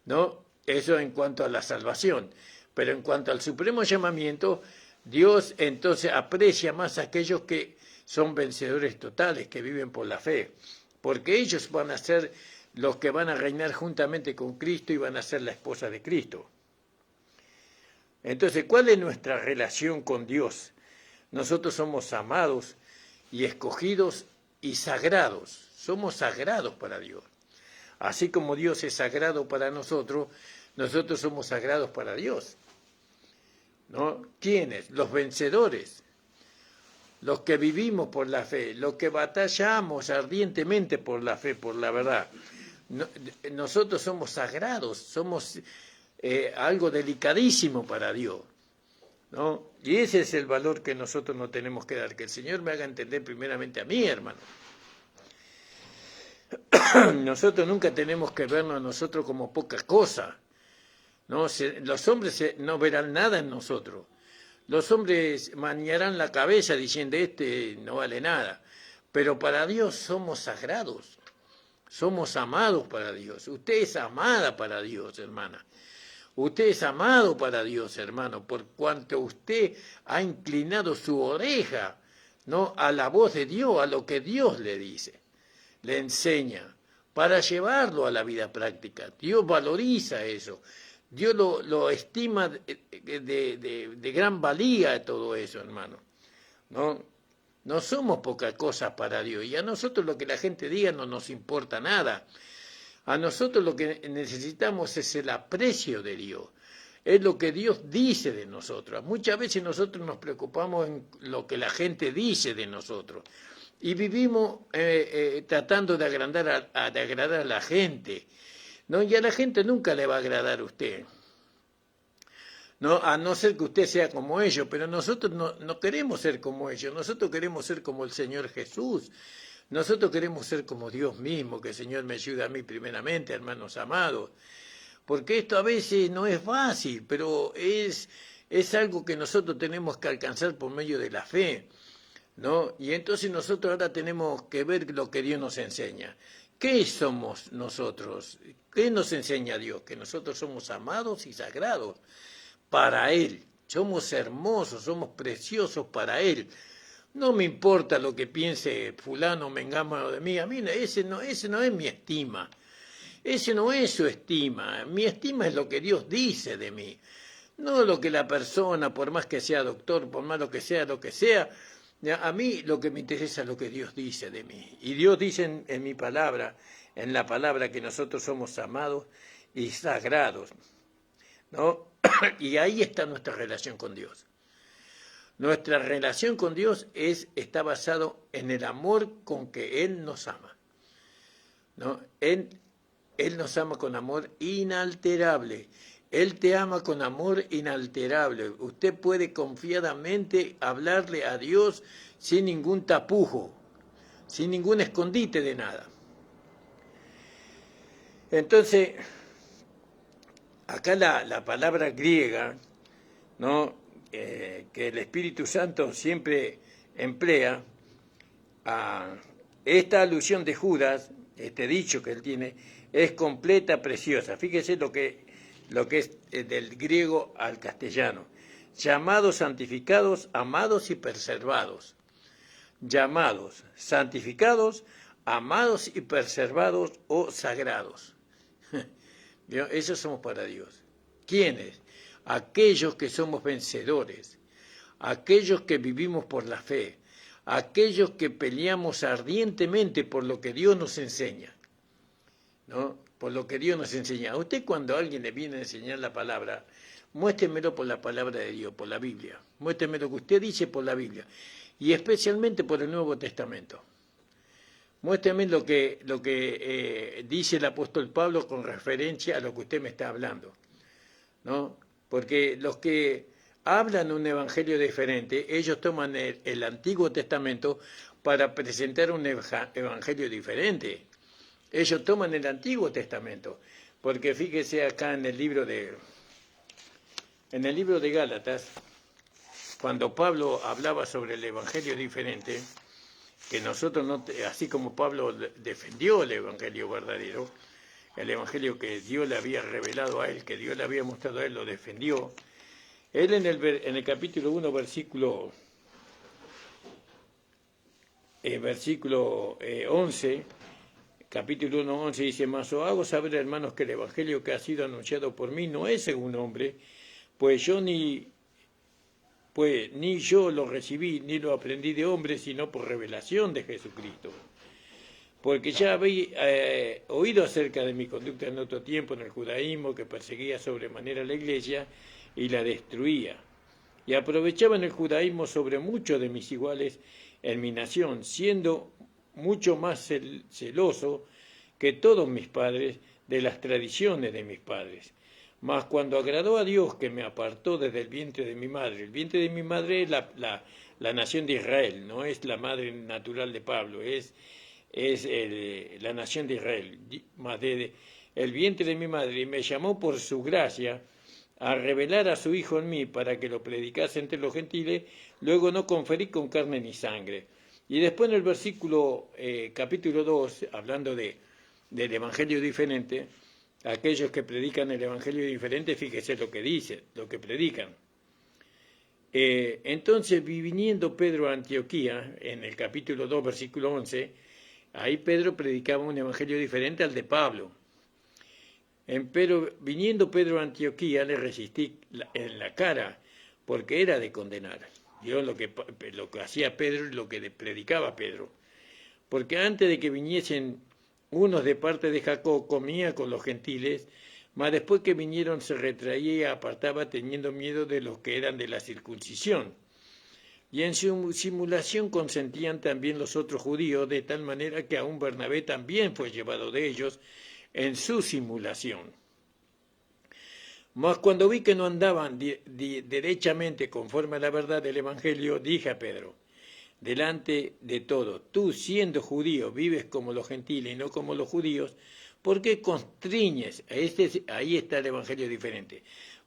¿no? Eso en cuanto a la salvación. Pero en cuanto al supremo llamamiento, Dios entonces aprecia más a aquellos que son vencedores totales, que viven por la fe, porque ellos van a ser los que van a reinar juntamente con Cristo y van a ser la esposa de Cristo. Entonces, ¿cuál es nuestra relación con Dios? Nosotros somos amados y escogidos y sagrados. Somos sagrados para Dios. Así como Dios es sagrado para nosotros, nosotros somos sagrados para Dios, ¿no? ¿Quiénes? Los vencedores, los que vivimos por la fe, los que batallamos ardientemente por la fe, por la verdad, nosotros somos sagrados, somos algo delicadísimo para Dios, ¿no? Y ese es el valor que nosotros no tenemos que dar, que el Señor me haga entender primeramente a mí, hermano. Nosotros nunca tenemos que vernos a nosotros como poca cosa, ¿no? Los hombres no verán nada en nosotros. Los hombres maniarán la cabeza diciendo, este no vale nada. Pero para Dios somos sagrados, somos amados para Dios. Usted es amada para Dios, hermana. Usted es amado para Dios, hermano, por cuanto usted ha inclinado su oreja, ¿no?, a la voz de Dios, a lo que Dios le dice, le enseña, para llevarlo a la vida práctica. Dios valoriza eso. Dios lo estima de gran valía todo eso, hermano. No somos poca cosa para Dios. Y a nosotros lo que la gente diga no nos importa nada. A nosotros lo que necesitamos es el aprecio de Dios. Es lo que Dios dice de nosotros. Muchas veces nosotros nos preocupamos en lo que la gente dice de nosotros. Y vivimos tratando de agradar a la gente, ¿no? Y a la gente nunca le va a agradar a usted, ¿no? A no ser que usted sea como ellos, pero nosotros no queremos ser como ellos, nosotros queremos ser como el Señor Jesús, nosotros queremos ser como Dios mismo, que el Señor me ayude a mí primeramente, hermanos amados, porque esto a veces no es fácil, pero es algo que nosotros tenemos que alcanzar por medio de la fe, ¿no? Y entonces nosotros ahora tenemos que ver lo que Dios nos enseña. ¿Qué somos nosotros? ¿Qué nos enseña Dios? Que nosotros somos amados y sagrados para Él. Somos hermosos, somos preciosos para Él. No me importa lo que piense fulano, mengano de mí. A mí ese no es mi estima. Ese no es su estima. Mi estima es lo que Dios dice de mí. No lo que la persona, por más que sea doctor, por más lo que sea, a mí lo que me interesa es lo que Dios dice de mí. Y Dios dice en mi palabra, en la palabra, que nosotros somos amados y sagrados, ¿no? Y ahí está nuestra relación con Dios. Nuestra relación con Dios está basado en el amor con que Él nos ama, ¿no? Él nos ama con amor inalterable. Él te ama con amor inalterable. Usted puede confiadamente hablarle a Dios sin ningún tapujo, sin ningún escondite de nada. Entonces, acá la palabra griega, ¿no?, que el Espíritu Santo siempre emplea, esta alusión de Judas, este dicho que él tiene, es completa, preciosa. Fíjese lo que es del griego al castellano. Llamados, santificados, amados y preservados. Llamados, santificados, amados y preservados o sagrados. Esos somos para Dios. ¿Quiénes? Aquellos que somos vencedores, aquellos que vivimos por la fe, aquellos que peleamos ardientemente por lo que Dios nos enseña, ¿no? Por lo que Dios nos enseña. A usted, cuando alguien le viene a enseñar la palabra, muéstremelo por la palabra de Dios, por la Biblia. Muéstreme lo que usted dice por la Biblia, y especialmente por el Nuevo Testamento. Muéstrame lo que dice el apóstol Pablo con referencia a lo que usted me está hablando, ¿no? Porque los que hablan un evangelio diferente, ellos toman el Antiguo Testamento para presentar un evangelio diferente. Ellos toman el Antiguo Testamento, porque fíjese acá en el libro de Gálatas, cuando Pablo hablaba sobre el evangelio diferente, que nosotros así como Pablo defendió el evangelio verdadero, el evangelio que Dios le había revelado a él, que Dios le había mostrado a él, lo defendió. Él en el capítulo 1, versículo 11, capítulo 1, 11, dice: mas os hago saber, hermanos, que el evangelio que ha sido anunciado por mí no es según hombre, pues ni yo lo recibí, ni lo aprendí de hombre, sino por revelación de Jesucristo. Porque ya habéis oído acerca de mi conducta en otro tiempo en el judaísmo, que perseguía sobremanera la iglesia y la destruía. Y aprovechaba en el judaísmo sobre muchos de mis iguales en mi nación, siendo mucho más celoso que todos mis padres de las tradiciones de mis padres. Mas cuando agradó a Dios que me apartó desde el vientre de mi madre, el vientre de mi madre es la nación de Israel, no es la madre natural de Pablo, es la nación de Israel, más de el vientre de mi madre, y me llamó por su gracia a revelar a su Hijo en mí para que lo predicase entre los gentiles, luego no conferí con carne ni sangre. Y después en el versículo capítulo 2, hablando del Evangelio diferente, aquellos que predican el Evangelio diferente, fíjese lo que dice, lo que predican. Entonces, viniendo Pedro a Antioquía, en el capítulo 2, versículo 11, ahí Pedro predicaba un Evangelio diferente al de Pablo. Pero viniendo Pedro a Antioquía, le resistí en la cara, porque era de condenar. Yo lo que hacía Pedro y lo que predicaba Pedro. Porque antes de que viniesen unos de parte de Jacob, comía con los gentiles, mas después que vinieron se retraía y apartaba teniendo miedo de los que eran de la circuncisión. Y en su simulación consentían también los otros judíos, de tal manera que aún Bernabé también fue llevado de ellos en su simulación. Mas cuando vi que no andaban derechamente conforme a la verdad del Evangelio, dije a Pedro, delante de todo, tú siendo judío vives como los gentiles y no como los judíos, ¿por qué constriñes? Ahí está el Evangelio diferente.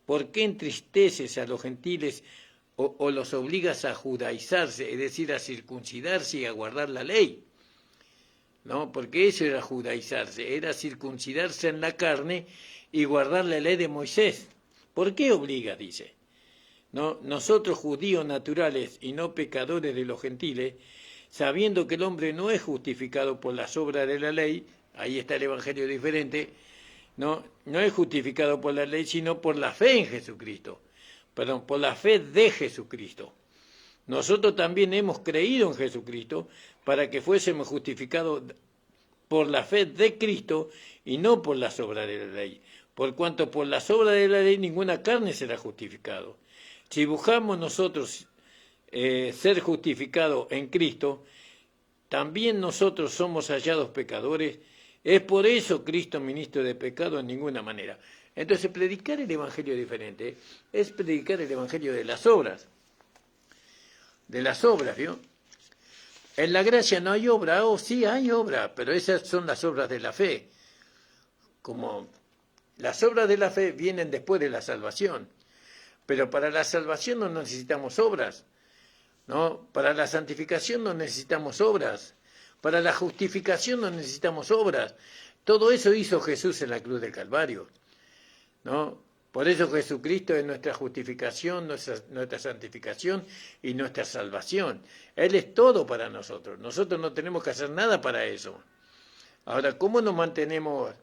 ¿Por qué entristeces a los gentiles o los obligas a judaizarse, es decir, a circuncidarse y a guardar la ley? ¿No? Porque eso era judaizarse, era circuncidarse en la carne y guardar la ley de Moisés. ¿Por qué obliga? Dice. ¿No? Nosotros judíos naturales y no pecadores de los gentiles, sabiendo que el hombre no es justificado por las obras de la ley, ahí está el Evangelio diferente, no es justificado por la ley, sino por la fe en Jesucristo, perdón, por la fe de Jesucristo. Nosotros también hemos creído en Jesucristo para que fuésemos justificados por la fe de Cristo y no por las obras de la ley. Por cuanto por las obras de la ley ninguna carne será justificado. Si buscamos nosotros ser justificados en Cristo, también nosotros somos hallados pecadores. Es por eso Cristo ministro de pecado en ninguna manera. Entonces, predicar el Evangelio diferente es predicar el Evangelio de las obras. De las obras, ¿vio? En la gracia no hay obra, sí hay obra, pero esas son las obras de la fe. Como las obras de la fe vienen después de la salvación, pero para la salvación no necesitamos obras, ¿no? Para la santificación no necesitamos obras, para la justificación no necesitamos obras. Todo eso hizo Jesús en la cruz del Calvario, ¿no? Por eso Jesucristo es nuestra justificación, nuestra santificación y nuestra salvación. Él es todo para nosotros. Nosotros no tenemos que hacer nada para eso. Ahora, ¿cómo nos mantenemos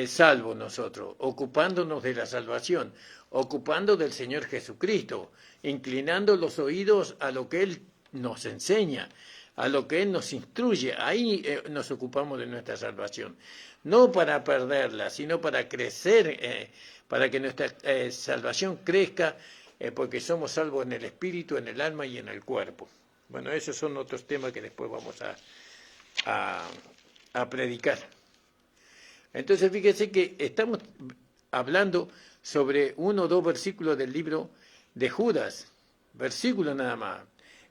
salvos nosotros? Ocupándonos de la salvación, ocupando del Señor Jesucristo, inclinando los oídos a lo que Él nos enseña, a lo que Él nos instruye. Ahí nos ocupamos de nuestra salvación. No para perderla, sino para crecer, para que nuestra salvación crezca, porque somos salvos en el espíritu, en el alma y en el cuerpo. Bueno, esos son otros temas que después vamos a predicar. Entonces, fíjense que estamos hablando sobre 1 o 2 versículos del libro de Judas, versículos nada más.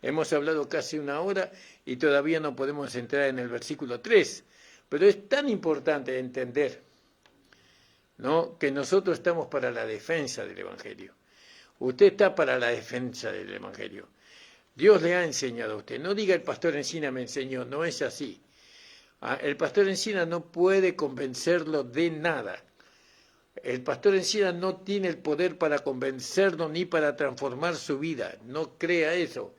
Hemos hablado casi 1 hora y todavía no podemos entrar en el versículo 3, pero es tan importante entender, ¿no?, que nosotros estamos para la defensa del Evangelio. Usted está para la defensa del Evangelio. Dios le ha enseñado a usted. No diga el pastor Encina me enseñó, no es así. El pastor Encina no puede convencerlo de nada. El pastor Encina no tiene el poder para convencerlo ni para transformar su vida. No crea eso.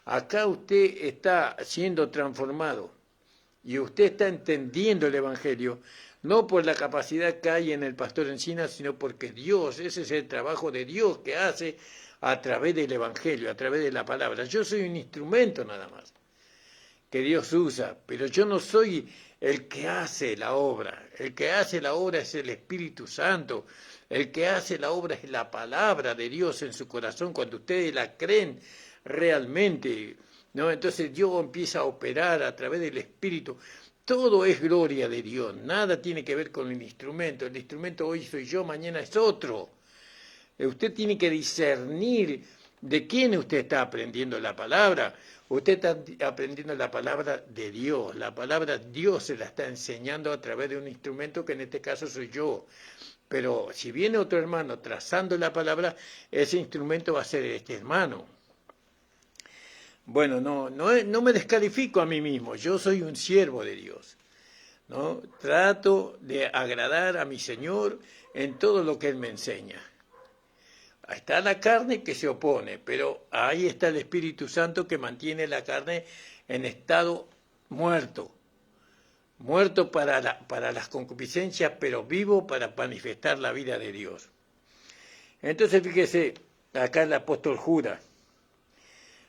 Acá usted está siendo transformado y usted está entendiendo el Evangelio, no por la capacidad que hay en el pastor Encina, sino porque Dios, ese es el trabajo de Dios que hace a través del Evangelio, a través de la palabra. Yo soy un instrumento nada más que Dios usa, pero yo no soy el que hace la obra. El que hace la obra es el Espíritu Santo. El que hace la obra es la palabra de Dios en su corazón, cuando ustedes la creen realmente, ¿no? Entonces Dios empieza a operar a través del Espíritu todo es gloria de Dios, nada tiene que ver con el instrumento hoy soy yo, mañana es otro. Usted tiene que discernir de quién usted está aprendiendo la palabra. Usted está aprendiendo la palabra de Dios. La palabra Dios se la está enseñando a través de un instrumento que en este caso soy yo. Pero si viene otro hermano trazando la palabra, ese instrumento va a ser este hermano. Bueno, no me descalifico a mí mismo. Yo soy un siervo de Dios, ¿no? Trato de agradar a mi Señor en todo lo que Él me enseña. Está la carne que se opone, pero ahí está el Espíritu Santo que mantiene la carne en estado muerto. Muerto para las concupiscencias, pero vivo para manifestar la vida de Dios. Entonces, fíjese, acá el apóstol Judas,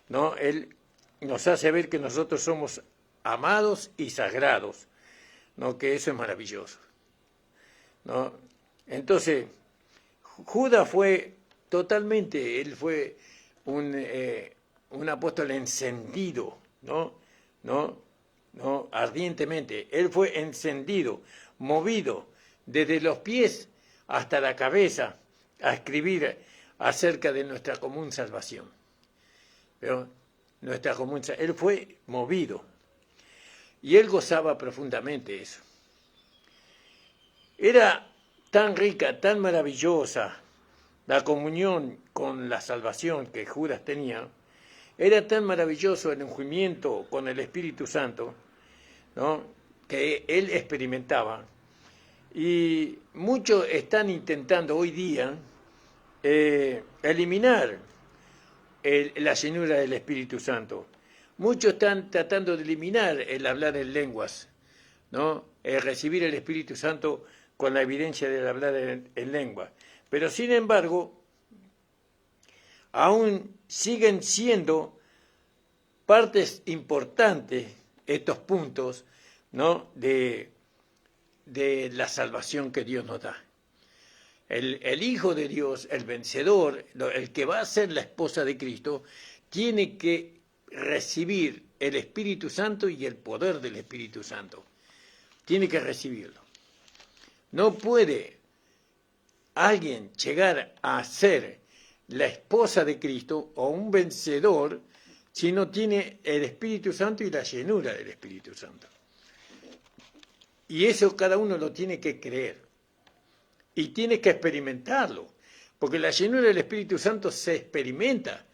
¿no? Él nos hace ver que nosotros somos amados y sagrados, ¿no? Que eso es maravilloso, ¿no? Entonces, Judas fue totalmente, él fue un apóstol encendido, ¿no? Ardientemente. Él fue encendido, movido desde los pies hasta la cabeza a escribir acerca de nuestra común salvación. ¿Pero? Él fue movido y él gozaba profundamente eso. Era tan rica, tan maravillosa la comunión con la salvación que Judas tenía, era tan maravilloso el ungimiento con el Espíritu Santo, ¿no? Que él experimentaba. Y muchos están intentando hoy día eliminar la llenura del Espíritu Santo. Muchos están tratando de eliminar el hablar en lenguas, ¿no? El recibir el Espíritu Santo con la evidencia del hablar en lengua. Pero sin embargo, aún siguen siendo partes importantes estos puntos, ¿no? de la salvación que Dios nos da. El Hijo de Dios, el vencedor, el que va a ser la esposa de Cristo, tiene que recibir el Espíritu Santo y el poder del Espíritu Santo. Tiene que recibirlo. No puede alguien llegar a ser la esposa de Cristo o un vencedor si no tiene el Espíritu Santo y la llenura del Espíritu Santo. Y eso cada uno lo tiene que creer. Y tiene que experimentarlo. Porque la llenura del Espíritu Santo se experimenta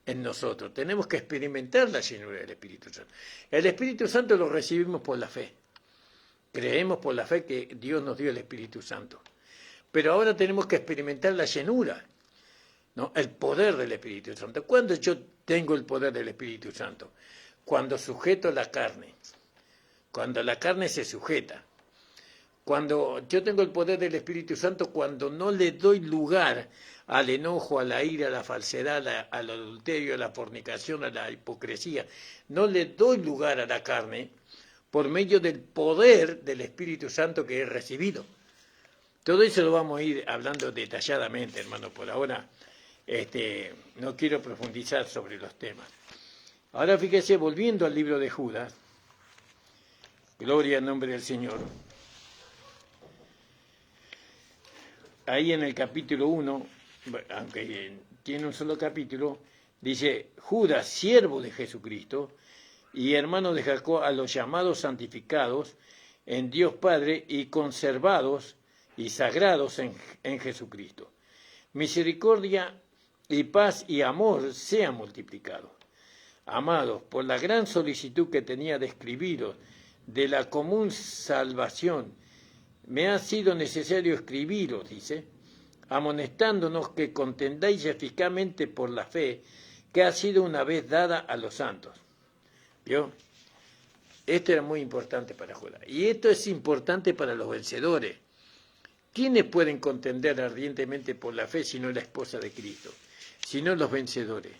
en nosotros. Tenemos que experimentar la llenura del Espíritu Santo. El Espíritu Santo lo recibimos por la fe. Creemos por la fe que Dios nos dio el Espíritu Santo. Pero ahora tenemos que experimentar la llenura, ¿no? El poder del Espíritu Santo. ¿Cuándo yo tengo el poder del Espíritu Santo? Cuando sujeto la carne. Cuando la carne se sujeta. Cuando yo tengo el poder del Espíritu Santo, cuando no le doy lugar al enojo, a la ira, a la falsedad, al adulterio, a la fornicación, a la hipocresía, no le doy lugar a la carne por medio del poder del Espíritu Santo que he recibido. Todo eso lo vamos a ir hablando detalladamente, hermano. Por ahora no quiero profundizar sobre los temas. Ahora fíjese, volviendo al libro de Judas, gloria al nombre del Señor. Ahí en el capítulo 1, aunque tiene un solo capítulo, dice, Judas, siervo de Jesucristo y hermano de Jacob, a los llamados santificados en Dios Padre y conservados y sagrados en Jesucristo. Misericordia y paz y amor sean multiplicados. Amados, por la gran solicitud que tenía de escribiros de la común salvación, me ha sido necesario escribiros, dice, amonestándonos que contendáis eficazmente por la fe que ha sido una vez dada a los santos. ¿Vio? Esto era muy importante para Judas. Y esto es importante para los vencedores. ¿Quiénes pueden contender ardientemente por la fe sino la esposa de Cristo? Sino los vencedores.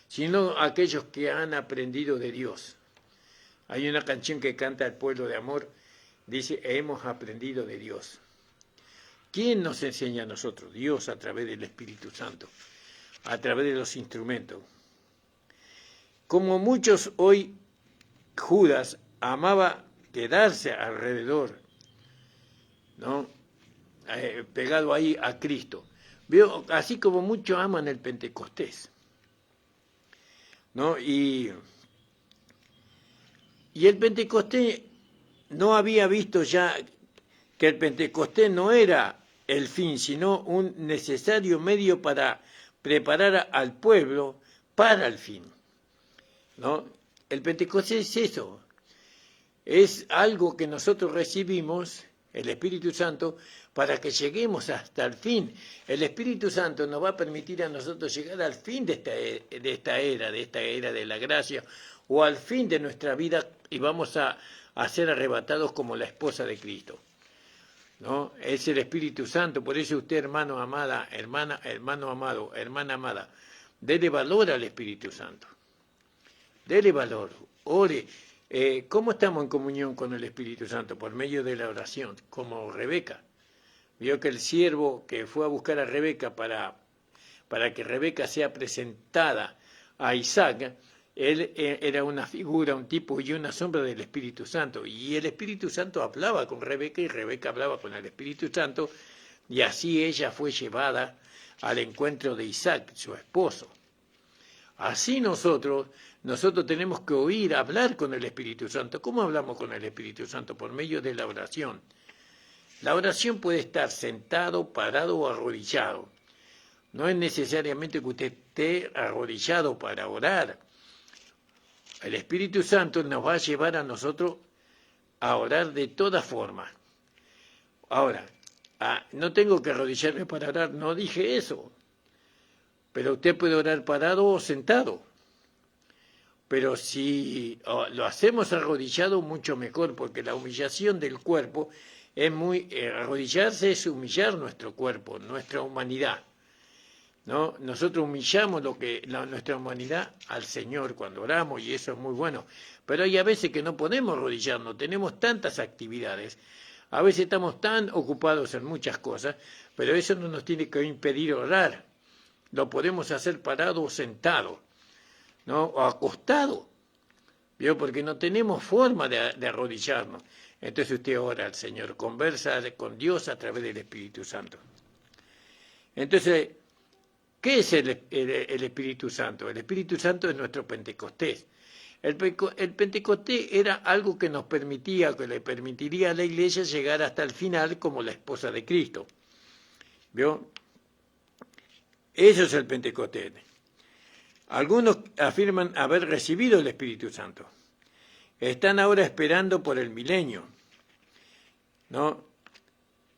Sino aquellos que han aprendido de Dios. Hay una canción que canta el pueblo de amor, dice, hemos aprendido de Dios. ¿Quién nos enseña a nosotros? Dios a través del Espíritu Santo, a través de los instrumentos. Como muchos hoy, Judas amaba quedarse alrededor, ¿no? Pegado ahí a Cristo. Veo, así como muchos aman el Pentecostés, ¿no? Y el Pentecostés no había visto ya que el Pentecostés no era el fin, sino un necesario medio para preparar al pueblo para el fin, ¿no? El Pentecostés es eso, es algo que nosotros recibimos, el Espíritu Santo, para que lleguemos hasta el fin. El Espíritu Santo nos va a permitir a nosotros llegar al fin de esta era de la gracia, o al fin de nuestra vida, y vamos a ser arrebatados como la esposa de Cristo, ¿no? Es el Espíritu Santo. Por eso usted, hermano amada, hermano amado, hermana amada, dele valor al Espíritu Santo. Dele valor, ore. ¿Cómo estamos en comunión con el Espíritu Santo? Por medio de la oración, como Rebeca. Vio que el siervo que fue a buscar a Rebeca para que Rebeca sea presentada a Isaac, él era una figura, un tipo y una sombra del Espíritu Santo. Y el Espíritu Santo hablaba con Rebeca y Rebeca hablaba con el Espíritu Santo, y así ella fue llevada al encuentro de Isaac, su esposo. Así nosotros tenemos que oír, hablar con el Espíritu Santo. ¿Cómo hablamos con el Espíritu Santo? Por medio de la oración. La oración puede estar sentado, parado o arrodillado. No es necesariamente que usted esté arrodillado para orar. El Espíritu Santo nos va a llevar a nosotros a orar de todas formas. Ahora, no tengo que arrodillarme para orar, no dije eso. Pero usted puede orar parado o sentado. Pero si lo hacemos arrodillado, mucho mejor, porque la humillación del cuerpo es arrodillarse es humillar nuestro cuerpo, nuestra humanidad, ¿no? Nosotros humillamos nuestra humanidad al Señor cuando oramos, y eso es muy bueno. Pero hay a veces que no podemos arrodillarnos, tenemos tantas actividades, a veces estamos tan ocupados en muchas cosas, pero eso no nos tiene que impedir orar. Lo podemos hacer parado o sentado, ¿no? O acostado, ¿vio? Porque no tenemos forma de arrodillarnos. Entonces usted ora al Señor, conversa con Dios a través del Espíritu Santo. Entonces, ¿qué es el Espíritu Santo? El Espíritu Santo es nuestro Pentecostés. El Pentecostés era algo que le permitiría a la iglesia llegar hasta el final como la esposa de Cristo, ¿vio? Eso es el Pentecostés. Algunos afirman haber recibido el Espíritu Santo. Están ahora esperando por el milenio, ¿no?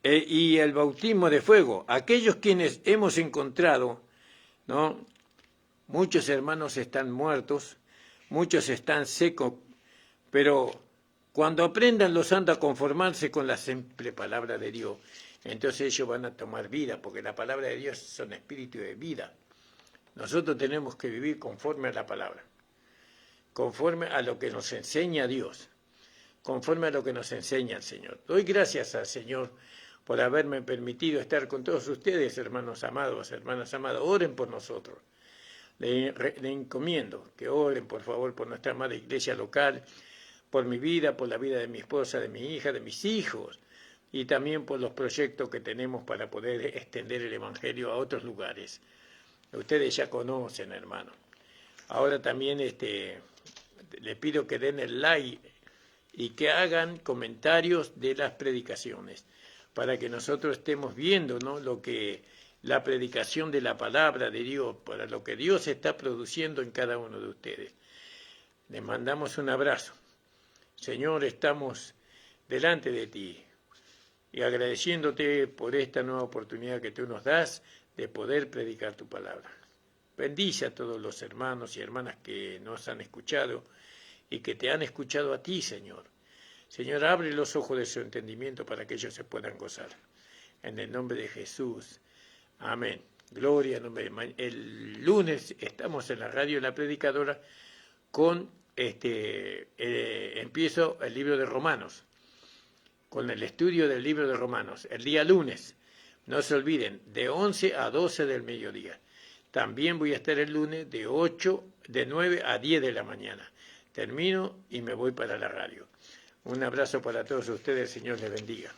Y el bautismo de fuego. Aquellos quienes hemos encontrado, ¿no? Muchos hermanos están muertos, muchos están secos, pero cuando aprendan los santos a conformarse con la simple palabra de Dios, entonces ellos van a tomar vida, porque la palabra de Dios son espíritu de vida. Nosotros tenemos que vivir conforme a la palabra, conforme a lo que nos enseña Dios, conforme a lo que nos enseña el Señor. Doy gracias al Señor por haberme permitido estar con todos ustedes, hermanos amados, hermanas amadas. Oren por nosotros. Le encomiendo que oren, por favor, por nuestra amada iglesia local, por mi vida, por la vida de mi esposa, de mi hija, de mis hijos, y también por los proyectos que tenemos para poder extender el Evangelio a otros lugares. Ustedes ya conocen, hermano. Ahora también les pido que den el like y que hagan comentarios de las predicaciones, para que nosotros estemos viendo, ¿no?, la predicación de la palabra de Dios, para lo que Dios está produciendo en cada uno de ustedes. Les mandamos un abrazo. Señor, estamos delante de ti y agradeciéndote por esta nueva oportunidad que tú nos das de poder predicar tu palabra. Bendice a todos los hermanos y hermanas que nos han escuchado y que te han escuchado a ti, Señor. Señor, abre los ojos de su entendimiento para que ellos se puedan gozar. En el nombre de Jesús. Amén. Gloria al nombre de... El lunes estamos en la radio La Predicadora con empiezo el libro de Romanos, con el estudio del libro de Romanos, el día lunes. No se olviden, de 11 a 12 del mediodía. También voy a estar el lunes de 9 a 10 de la mañana. Termino y me voy para la radio. Un abrazo para todos ustedes, Señor les bendiga.